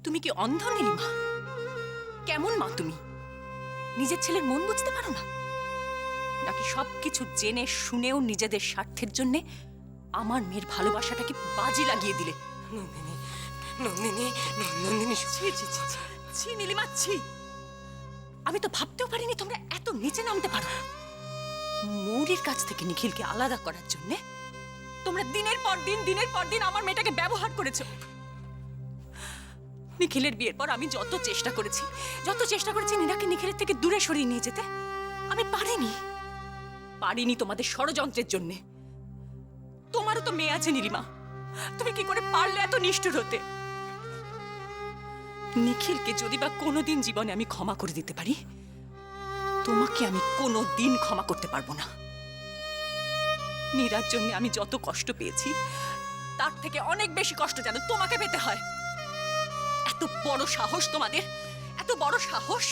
তুমি কি অন্ধ নীলিমা? কেমন মা তুমি? নিজের ছেলের মন বুঝতে পারো না? নাকি সবকিছু জেনে শুনেও নিজেদের স্বার্থের জন্যে আমার মেয়ের ভালোবাসাটাকে বাজি লাগিয়ে দিলে? নন্দিনী, নন্দিনী, নন্দিনী, ছি ছি ছি ছি, ছি নীলিমা, ছি! আমি তো ভাবতেও পারিনি তোমরা এত নিচে নামতে পারো। মৌরির কাছ থেকে নিখিলকে আলাদা করার জন্য তোমরা দিনের পর দিন আমার মেয়েটাকে ব্যবহার করেছো। নিখিলের বিয়ের পর আমি যত চেষ্টা করেছি নীরাকে নিখিলের থেকে দূরে সরিয়ে নিয়ে যেতে, আমি পারিনি তোমাদের ষড়যন্ত্রের জন্য। তোমারও তো মেয়ে আছে নীলিমা, তুমি কি করে পারলে এত নিষ্ঠুর হতে? নিখিলকে যদি বা কোনোদিন জীবনে আমি ক্ষমা করে দিতে পারি, তোমাকে আমি কোনোদিন ক্ষমা করতে পারবো না। নীরার জন্য আমি যত কষ্ট পেয়েছি তার থেকে অনেক বেশি কষ্ট যেন তোমাকে পেতে হয়। এত বড় সাহস তোমাদের, এত বড় সাহস!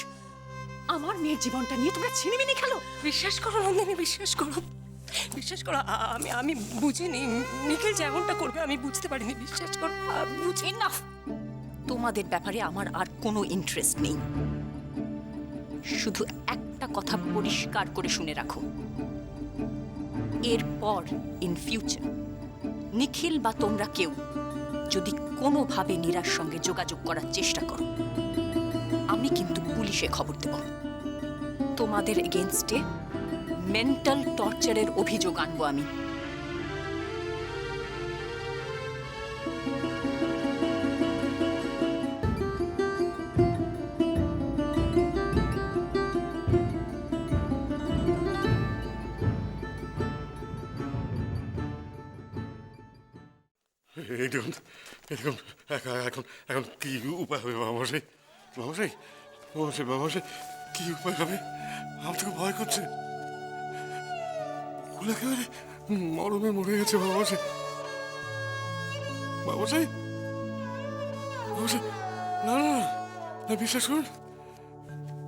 আমার মেয়ের জীবনটা নিয়ে তোমরা ছিনিমিনি খেলো। বিশ্বাস করো নন্দিনী, বিশ্বাস করো, বিশ্বাস করো, আমি বুঝিনি নিখিল যেমনটা করবে, আমি বুঝতে পারিনি, বিশ্বাস করো, বুঝি না। তোমাদের ব্যাপারে আমার আর কোনো ইন্টারেস্ট নেই। শুধু একটা কথা পরিষ্কার করে শুনে রাখো, এরপর ইন ফিউচার নিখিল বা তোমরা কেউ যদি কোনোভাবে নীরার সঙ্গে যোগাযোগ করার চেষ্টা করো, আমি কিন্তু পুলিশে খবর দেব। তোমাদের এগেইনস্টে মেন্টাল টর্চারের অভিযোগ আনবো আমি। এই দেখুন, এই দেখুন, এখন এখন কি উপায় হবে বাবামশাই? বাবামশাই, বাবামশাই, বাবামশাই, কি উপায় হবে? আমার তো ভয় করছে। ফুল একেবারে মরমে মরে গেছে বাবামশাই। বাবামশাই, বাবামশাই, না না না, না, বিশ্বাস করুন,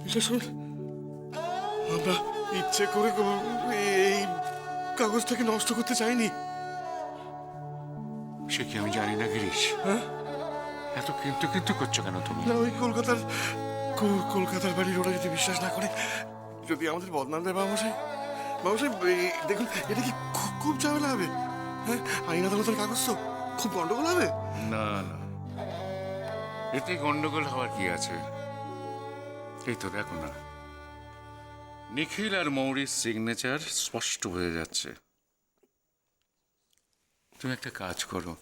বিশ্বাস করুন, আমরা ইচ্ছে করে এই কাগজটাকে নষ্ট করতে চাইনি। সে কি আমি জানি না গিরিশ? হ্যাঁ, এত কিন্তু কিন্তু করছো কেন তুমি? না, ওই কলকাতার বাড়ির ওরা যদি বিশ্বাস না করে, যদি আমাদের বদনাম দেয় বাবামশাই, বাবামশাই, দেখুন, এটা কি খুব ঝামেলা হবে? হ্যাঁ, আইন আদালতের কাগজ তো, খুব গন্ডগোল হবে। না না, এতে গন্ডগোল হওয়ার কি আছে? এই তো দেখো না, নিখিল আর মৌরির সিগনেচার স্পষ্ট হয়ে যাচ্ছে। তুমি একটা কাজ করো,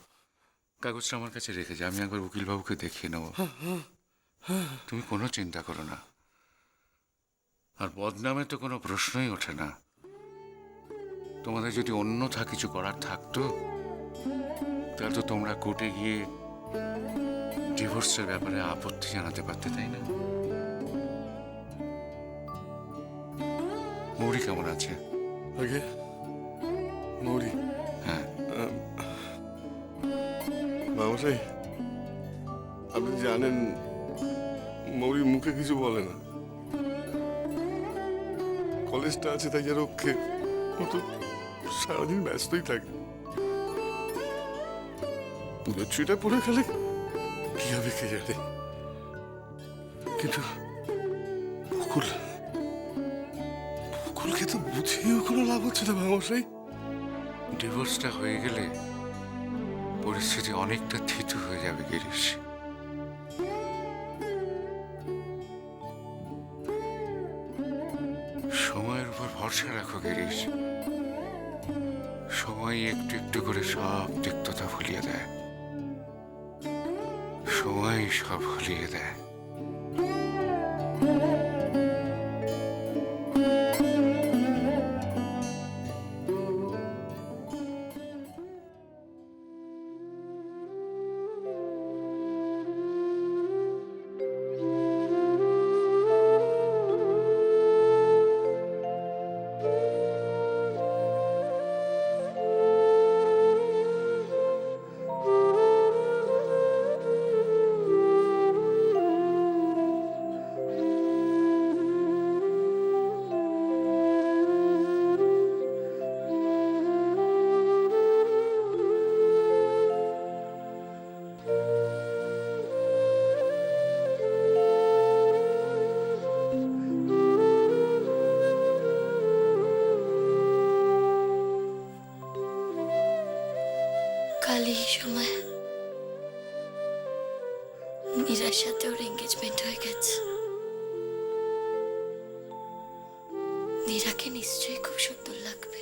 কাগজটা আমার কাছে রেখে যাও, আমি একবার উকিলবাবুকে দেখিয়ে নেব। তুমি কোনো চিন্তা করো না। আর বদনামে তো কোনো প্রশ্নই ওঠে না। তোমাদের যদি অন্যথা কিছু করার থাকতো, তাহলে তো তোমরা কোর্টে গিয়ে ডিভোর্সের ব্যাপারে আপত্তি জানাতে পারতে, তাই না? মৌরি কেমন আছে? আগে মৌরি, হ্যাঁ, বাবামশাই, আপনি জানেন মৌরি মুখে কিছু বলে না। কলেজটা আছে তাই আর ওকে তো সারাদিন ব্যস্তই থাকে। পুজোর ছুটিটা পড়ে গেলে কি হবে কে জানে। কিন্তু বকুলকে তো বুঝিয়েও কোনো লাভ হচ্ছে না বাবামশাই। ডিভোর্সটা হয়ে গেলে পরিস্থিতি অনেকটা থিতু হয়ে যাবে গিরিশ। সময়ের উপর ভরসা রাখো গিরিশ। সময় একটু একটু করে সব তিক্ততা ভুলিয়ে দেয়, সময় সব ভুলিয়ে দেয়। মীরার সাথে ওর এঙ্গেজমেন্ট হয়ে গেছে। মীরাকে নিশ্চয়ই খুব সুন্দর লাগবে।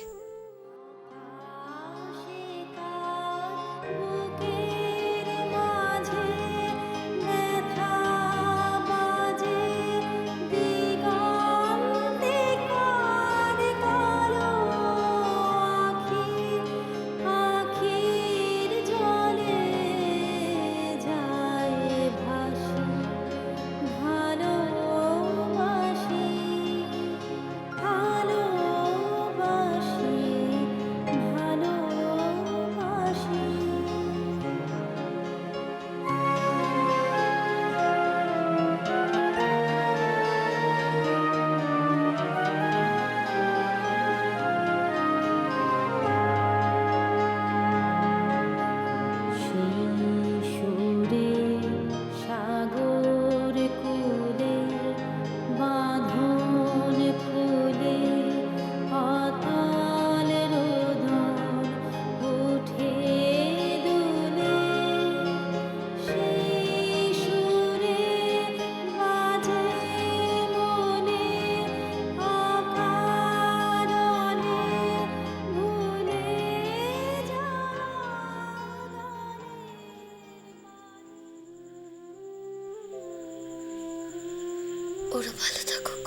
ওরা ভালো থাকুক,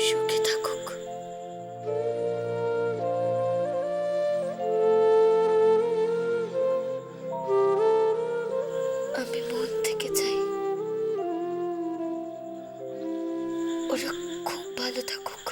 সুখে থাকুক। আমি মন থেকে চাই ওরা খুব ভালো থাকুক।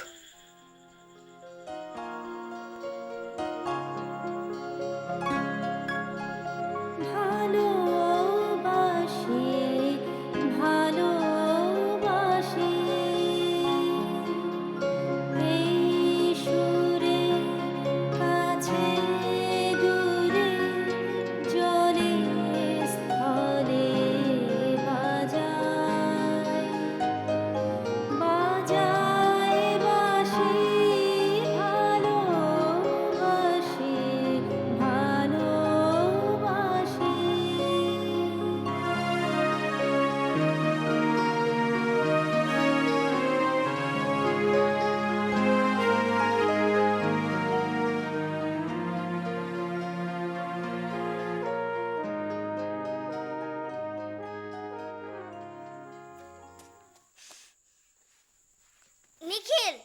নিখিল,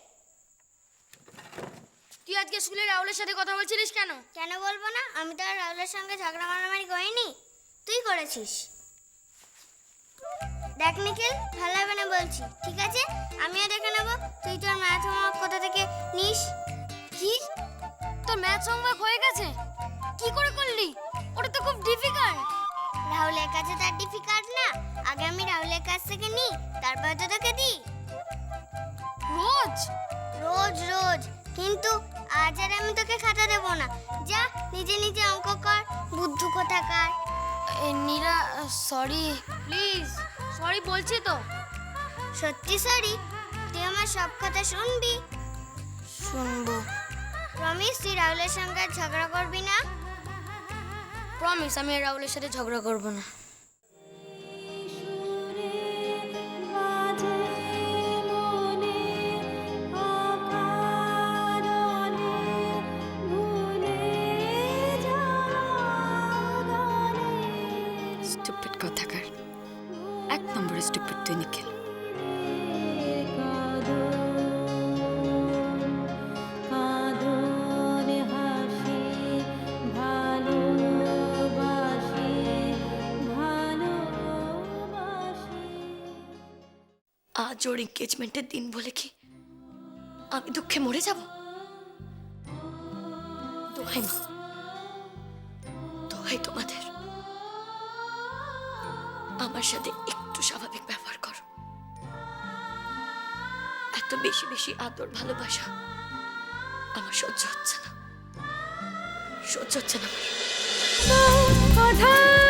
তুই আজকে স্কুলে রাহুলের সাথে কথা বলছিলিস কেন? কেন বলবো না? আমি তো আর রাহুলের সঙ্গে ঝগড়া মারামারি করিনি, তুই করেছিস। দেখ নিখিল, ভালো হবে না বলছি, ঠিক আছে? আমিও দেখে নেব তুই তোর ম্যাথ হোমওয়ার্ক কোথা থেকে নিস। কি, তোর ম্যাথ হোমওয়ার্ক হয়ে গেছে? কি করে করলি? ওটা তো খুব ডিফিকাল্ট। রাহুলের কাছে তার ডিফিকাল্ট না, আগে আমি রাহুলের কাছ থেকে নিই, তারপর তো তোকে দিই। রোজ রোজ রোজ? কিন্তু আজ আর আমি তোকে খাতা দেব না, যা নিজে নিজে অঙ্ক কর, বুদ্ধু কোথাকার। নীরা, সরি। প্লিজ, সরি বলছি তো। সত্যি সরি? তুই আমার সব কথা শুনবি? শুনবো। প্রমিস তুই রাহুলের সঙ্গে আর ঝগড়া করবি না? প্রমিস আমি আর রাহুলের সাথে ঝগড়া করব না। স্টুপিড কথাকার, এক নম্বরে স্টুপিড তুই নিখিল। আজ ওর এঙ্গেজমেন্টের দিন বলে কি আমি দুঃখে মরে যাব? দোহাই মা, দোহাই তোমাদের, আমার সাথে একটু স্বাভাবিক ব্যবহার করো। এত বেশি বেশি আদর ভালোবাসা আমার সহ্য হচ্ছে না, সহ্য হচ্ছে না আমার।